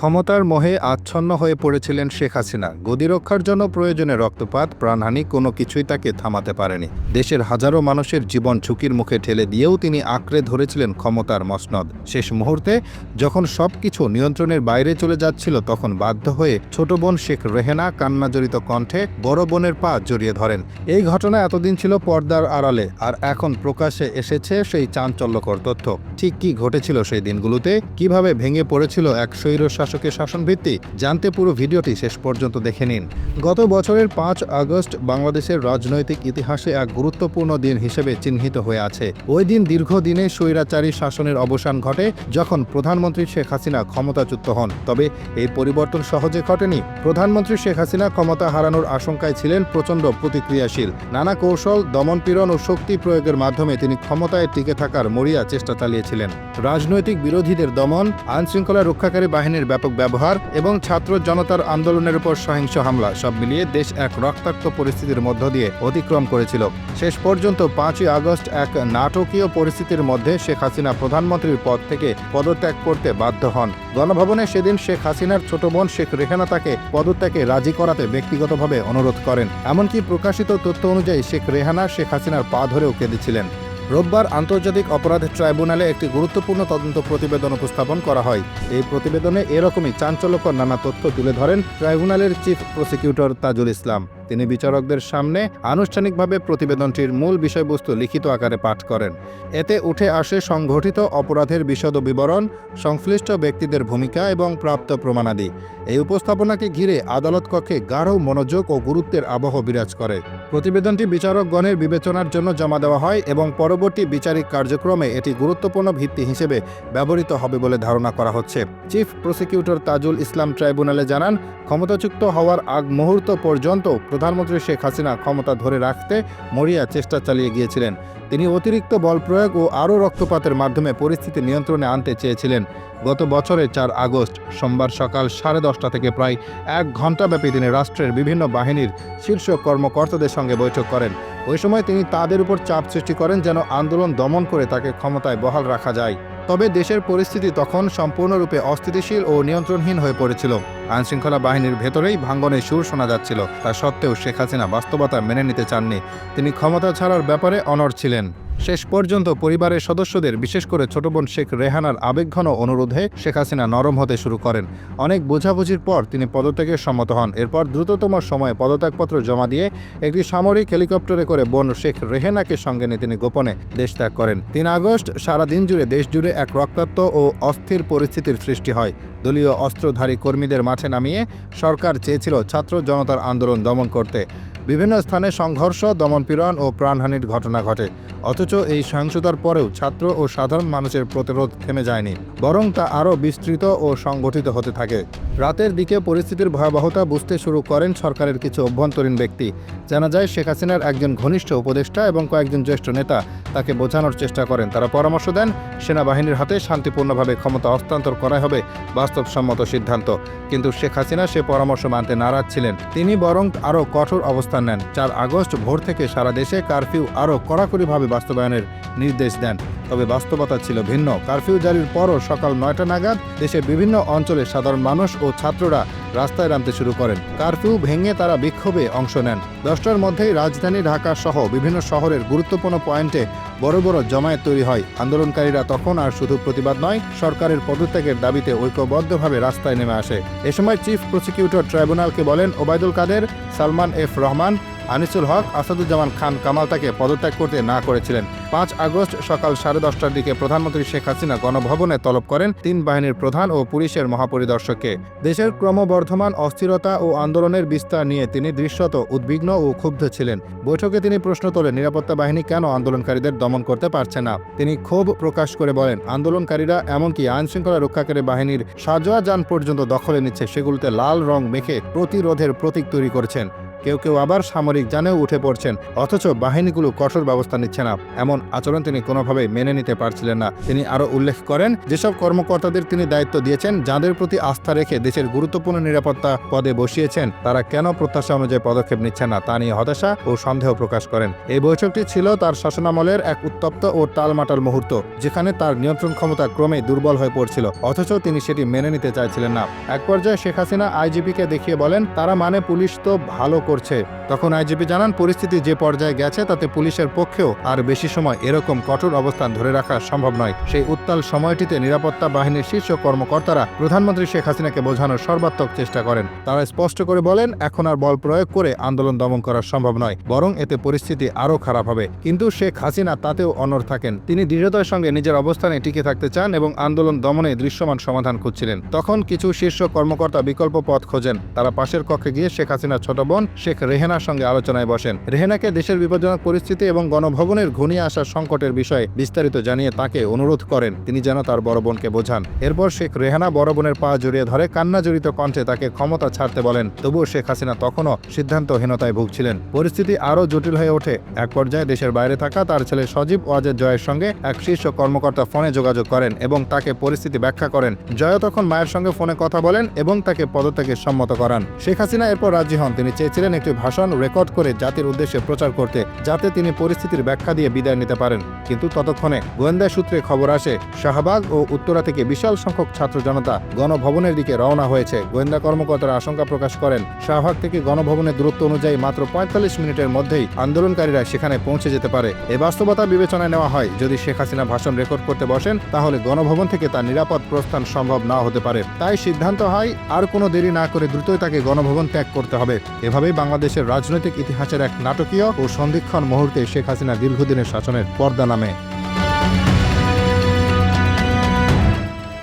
ক্ষমতার মোহে আচ্ছন্ন হয়ে পড়েছিলেন শেখ হাসিনা। গদি রক্ষার জন্য প্রয়োজনে রক্তপাত, প্রাণহানি কোনো কিছুই তাকে থামাতে পারেনি। দেশের হাজারো মানুষের জীবন ঝুঁকির মুখে ঠেলে দিয়েও তিনি আঁকড়ে ধরেছিলেন ক্ষমতার মসনদ। শেষ মুহূর্তে যখন সবকিছু নিয়ন্ত্রণের বাইরে চলে যাচ্ছিল, তখন বাধ্য হয়ে ছোট বোন শেখ রেহেনা কান্নাজড়িত কণ্ঠে বড় বোনের পা জড়িয়ে ধরেন। এই ঘটনা এতদিন ছিল পর্দার আড়ালে, আর এখন প্রকাশ্যে এসেছে সেই চাঞ্চল্যকর তথ্য। ঠিক কি ঘটেছিল সেই দিনগুলোতে, কিভাবে ভেঙে পড়েছিল এক স্বৈর শাসকের শাসনভিত্তি, জানতে পুরো ভিডিওটি শেষ পর্যন্ত দেখে নিন। গত বছরের ৫ আগস্ট বাংলাদেশের রাজনৈতিক ইতিহাসে এক গুরুত্বপূর্ণ দিন হিসেবে চিহ্নিত হয়ে আছে। ওই দিন দীর্ঘদিনে স্বৈরাচারী শাসনের অবসান ঘটে, যখন প্রধানমন্ত্রী শেখ হাসিনা ক্ষমতাচ্যুত হন। তবে এই পরিবর্তন সহজে ঘটেনি। প্রধানমন্ত্রী শেখ হাসিনা ক্ষমতা হারানোর আশঙ্কায় ছিলেন প্রচণ্ড প্রতিক্রিয়াশীল। নানা কৌশল, দমনপীড়ন ও শক্তি প্রয়োগের মাধ্যমে তিনি ক্ষমতায় টিকে থাকার মরিয়া চেষ্টা চালিয়েছিলেন। রাজনৈতিক বিরোধীদের দমন, আইনশৃঙ্খলা রক্ষাকারী বাহিনীর ব্যাপক ব্যবহার এবং ছাত্র জনতার আন্দোলনের উপর সহিংস হামলা, সব মিলিয়ে দেশ এক রক্তাক্ত পরিস্থিতির মধ্য দিয়ে অতিক্রম করেছিল। শেষ পর্যন্ত ৫ই আগস্ট এক নাটকীয় পরিস্থিতির মধ্যে শেখ হাসিনা প্রধানমন্ত্রীর পদ থেকে পদত্যাগ করতে বাধ্য হন। গণভবনে সেদিন শেখ হাসিনার ছোট বোন শেখ রেহানা তাকে পদত্যাগে রাজি করাতে ব্যক্তিগতভাবে অনুরোধ করেন। এমনকি প্রকাশিত তথ্য অনুযায়ী শেখ রেহানা শেখ হাসিনার পা ধরেও কেঁদেছিলেন। রোববার আন্তর্জাতিক অপরাধ ট্রাইব্যুনালে একটি গুরুত্বপূর্ণ তদন্ত প্রতিবেদন উপস্থাপন করা হয়। এই প্রতিবেদনে এরকমই চাঞ্চল্যকর নানা তথ্য তুলে ধরেন ট্রাইব্যুনালের চিফ প্রসিকিউটর তাজুল ইসলাম। তিনি বিচারকদের সামনে আনুষ্ঠানিকভাবে প্রতিবেদনটির মূল বিষয়বস্তু লিখিত আকারে পাঠ করেন। এতে উঠে আসে সংঘটিত অপরাধের বিশদ বিবরণ, সংশ্লিষ্ট ব্যক্তিদের ভূমিকা এবং প্রাপ্ত প্রমাণাদি। এই উপস্থাপনাকে ঘিরে আদালত কক্ষে গাঢ় মনোযোগ ও গুরুত্বের আবহ বিরাজ করে। প্রতিবেদনটি বিচারকগণের বিবেচনার জন্য জমা দেওয়া হয় এবং পরবর্তী বিচারিক কার্যক্রমে এটি গুরুত্বপূর্ণ ভিত্তি হিসেবে ব্যবহৃত হবে বলে ধারণা করা হচ্ছে। চিফ প্রসিকিউটর তাজুল ইসলাম ট্রাইব্যুনালে জানান, ক্ষমতাচ্যুত হওয়ার আগ মুহূর্ত পর্যন্ত প্রধানমন্ত্রী শেখ হাসিনা ক্ষমতা ধরে রাখতে মরিয়া চেষ্টা চালিয়ে গিয়েছিলেন। তিনি অতিরিক্ত বল প্রয়োগ ও আরও রক্তপাতের মাধ্যমে পরিস্থিতি নিয়ন্ত্রণে আনতে চেয়েছিলেন। গত বছরের ৪ আগস্ট সোমবার সকাল 10:30 থেকে প্রায় 1 ঘণ্টাব্যাপী তিনি রাষ্ট্রের বিভিন্ন বাহিনীর শীর্ষ কর্মকর্তাদের সঙ্গে বৈঠক করেন। ওই সময় তিনি তাদের উপর চাপ সৃষ্টি করেন যেন আন্দোলন দমন করে তাকে ক্ষমতায় বহাল রাখা যায়। তবে দেশের পরিস্থিতি তখন সম্পূর্ণরূপে অস্থিতিশীল ও নিয়ন্ত্রণহীন হয়ে পড়েছিল। আইনশৃঙ্খলা বাহিনীর ভেতরেই ভাঙ্গনের সুর শোনা যাচ্ছিল। তা সত্ত্বেও শেখ হাসিনা বাস্তবতা মেনে নিতে চাননি। তিনি ক্ষমতা ছাড়ার ব্যাপারে অনড় ছিলেন। শেষ পর্যন্ত পরিবারের সদস্যদের, বিশেষ করে ছোট বোন শেখ রেহানার আবেগঘন অনুরোধে শেখ হাসিনা নরম হতে শুরু করেন। অনেক বোঝাবুঝির পর তিনি পদত্যাগে সম্মত হন। এরপর দ্রুততম সময়ে পদত্যাগপত্র জমা দিয়ে একটি সামরিক হেলিকপ্টারে করে বোন শেখ রেহেনাকে সঙ্গে নিয়ে তিনি গোপনে দেশ ত্যাগ করেন। ৩ আগস্ট সারাদিন জুড়ে দেশ জুড়ে এক রক্তাক্ত ও অস্থির পরিস্থিতির সৃষ্টি হয়। দলীয় অস্ত্রধারী কর্মীদের মাঠে নামিয়ে সরকার চেয়েছিল ছাত্র জনতার আন্দোলন দমন করতে। বিভিন্ন স্থানে সংঘর্ষ, দমনপীড়ন ও প্রাণহানির ঘটনা ঘটে। অথচ এই সহিংসতার পরেও ছাত্র ও সাধারণ মানুষের প্রতিরোধ থেমে যায়নি, বরং তা আরও বিস্তৃত ও সংগঠিত হতে থাকে। রাতের দিকে পরিস্থিতির ভয়াবহতা বুঝতে শুরু করেন সরকারের কিছু অভ্যন্তরীণ ব্যক্তি। জানা যায়, শেখ হাসিনার একজন ঘনিষ্ঠ উপদেষ্টা এবং কয়েকজন জ্যেষ্ঠ নেতা তাকে বোঝানোর চেষ্টা করেন। তারা পরামর্শ দেন, সেনাবাহিনীর হাতে শান্তিপূর্ণভাবে ক্ষমতা হস্তান্তর করাই হবে বাস্তবসম্মত সিদ্ধান্ত। কিন্তু শেখ হাসিনা সে পরামর্শ মানতে নারাজ ছিলেন। তিনি বরং আরও কঠোর অবস্থান নেন। ৪ আগস্ট ভোর থেকে সারা দেশে কারফিউ আরও কড়াকড়িভাবে বাস্তবায়নের নির্দেশ দেন। তবে বাস্তবতা ছিল ভিন্ন। কারফিউ জারির পরও সকাল ৯টা নাগাদ দেশের বিভিন্ন অঞ্চলে সাধারণ মানুষ ও ছাত্ররা রাস্তায় নামতে শুরু করেন। কারফিউ ভেঙে তারা বিক্ষোভে অংশ নেন। 10টার মধ্যেই রাজধানী ঢাকা সহ বিভিন্ন শহরের গুরুত্বপূর্ণ পয়েন্টে বড় বড় জমায়েত তৈরি হয়। আন্দোলনকারীরা তখন আর শুধু প্রতিবাদ নয়, সরকারের পদত্যাগের দাবিতে ঐক্যবদ্ধভাবে রাস্তায় নেমে আসে। এ সময় চিফ প্রসিকিউটর ট্রাইব্যুনালকে বলেন, ওবায়দুল কাদের, সালমান এফ রহমান, আনিসুল হক, আসাদুজ্জামান খান কামাল তাকে পদত্যাগ করতে না করেছিলেন। ৫ আগস্ট সকাল 10:30টার দিকে প্রধানমন্ত্রী শেখ হাসিনা গণভবনে তলব করেন 3 বাহিনীর প্রধান ও পুলিশের মহাপরিদর্শককে। দেশের ক্রমবর্ধমান অস্থিরতা ও আন্দোলনের বিস্তার নিয়ে তিনি দৃশ্যত উদ্বিগ্ন ও ক্ষুব্ধ ছিলেন। বৈঠকে তিনি প্রশ্ন তোলেন, নিরাপত্তা বাহিনী কেন আন্দোলনকারীদের দমন করতে পারছে না। তিনি ক্ষোভ প্রকাশ করে বলেন, আন্দোলনকারীরা এমনকি আইনশৃঙ্খলা রক্ষাকারী বাহিনীর সাজোয়া যান পর্যন্ত দখলে নিচ্ছে, সেগুলোতে লাল রং মেখে প্রতিরোধের প্রতীক তৈরি করছেন। কেউ কেউ আবার সামরিক যানেও উঠে পড়ছেন, অথচ বাহিনীগুলো কঠোর ব্যবস্থা নিচ্ছে না। এমন আচরণ তিনি কোনোভাবেই মেনে নিতে পারছিলেন না। তিনি আরও উল্লেখ করেন, যেসব কর্মকর্তাদের তিনি দায়িত্ব দিয়েছেন, যাদের প্রতি আস্থা রেখে দেশের গুরুত্বপূর্ণ নিরাপত্তা পদে বসিয়েছেন, তারা কেন প্রত্যাশা অনুযায়ী পদক্ষেপ নিচ্ছেন না তা নিয়ে হতাশা ও সন্দেহ প্রকাশ করেন। এই বৈঠকটি ছিল তার শাসনামলের এক উত্তপ্ত ও টালমাটাল মুহূর্ত, যেখানে তার নিয়ন্ত্রণ ক্ষমতা ক্রমেই দুর্বল হয়ে পড়ছিল, অথচ তিনি সেটি মেনে নিতে চাইছিলেন না। এক পর্যায়ে শেখ হাসিনা আইজিপিকে দেখিয়ে বলেন, তারা মানে পুলিশ তো ভালো করছে। তখন আইজিপি জানান, পরিস্থিতি যে পর্যায়ে গেছে তাতে পুলিশের পক্ষেও আর বেশি সময় এরকম কঠোর অবস্থান ধরে রাখা সম্ভব নয়। সেই উত্তাল সময়টিতে নিরাপত্তা বাহিনীর শীর্ষ কর্মকর্তারা প্রধানমন্ত্রী শেখ হাসিনাকে বোঝানোর সর্বাত্মক চেষ্টা করেন। তারা স্পষ্ট করে বলেন, এখন আর বল প্রয়োগ করে আন্দোলন দমন করা সম্ভব নয়, বরং এতে পরিস্থিতি আরও খারাপ হবে। কিন্তু শেখ হাসিনা তাতেও অনড় থাকেন। তিনি দৃঢ়তার সঙ্গে নিজের অবস্থানে টিকে থাকতে চান এবং আন্দোলন দমনে দৃশ্যমান সমাধান খুঁজছিলেন। তখন কিছু শীর্ষ কর্মকর্তা বিকল্প পথ খোঁজেন। তারা পাশের কক্ষে গিয়ে শেখ হাসিনার ছোট বোন শেখ রেহেনার সঙ্গে আলোচনায় বসেন। রেহেনাকে দেশের বিপজ্জনক পরিস্থিতি এবং গণভবনের ঘনিয়ে আসা সংকটের বিষয়ে বিস্তারিত জানিয়ে তাকে অনুরোধ করেন তিনি যেন তার বড় বোনকে বোঝান। এরপর শেখ রেহানা বড় বোনের পা জড়িয়ে ধরে কান্নাজড়িত কণ্ঠে তাকে ক্ষমতা ছাড়তে বলেন। তবুও শেখ হাসিনা তখনও সিদ্ধান্তহীনতায় ভুগছিলেন। পরিস্থিতি আরও জটিল হয়ে ওঠে। এক পর্যায়ে দেশের বাইরে থাকা তার ছেলে সজীব ওয়াজেদ জয়ের সঙ্গে এক শীর্ষ কর্মকর্তা ফোনে যোগাযোগ করেন এবং তাকে পরিস্থিতি ব্যাখ্যা করেন। জয় তখন মায়ের সঙ্গে ফোনে কথা বলেন এবং তাকে পদত্যাগে সম্মত করান। শেখ হাসিনা এরপর রাজি হন। তিনি চেয়েছিলেন একটি ভাষণ রেকর্ড করে জাতির উদ্দেশ্যে প্রচার করতে, যাতে তিনি পরিস্থিতির ব্যাখ্যা দিয়ে বিদায় নিতে পারেন। কিন্তু ততক্ষণে গোয়েন্দা সূত্রে খবর আসে, শাহবাগ ও উত্তরা থেকে বিশাল সংখ্যক ছাত্র জনতা গণভবনের দিকে রওনা হয়েছে। গোয়েন্দা কর্মকর্তারা আশঙ্কা প্রকাশ করেন, শাহবাগ থেকে গণভবনের দূরত্ব অনুযায়ী মাত্র ৪৫ মিনিটের মধ্যেই আন্দোলনকারীরা সেখানে পৌঁছে যেতে পারে। এই বাস্তবতা বিবেচনায় নেওয়া হয়, যদি শেখ হাসিনা ভাষণ রেকর্ড করতে বসেন তাহলে গণভবন থেকে তার নিরাপদ প্রস্থান সম্ভব না হতে পারে। তাই সিদ্ধান্ত হয় আর কোনো দেরি না করে দ্রুতই তাকে গণভবন ত্যাগ করতে হবে। এভাবেই বাংলাদেশের রাজনৈতিক ইতিহাসের এক নাটকীয় ও সন্ধিক্ষণ মুহূর্তে শেখ হাসিনা দীর্ঘদিনের শাসনের পর্দা নামে।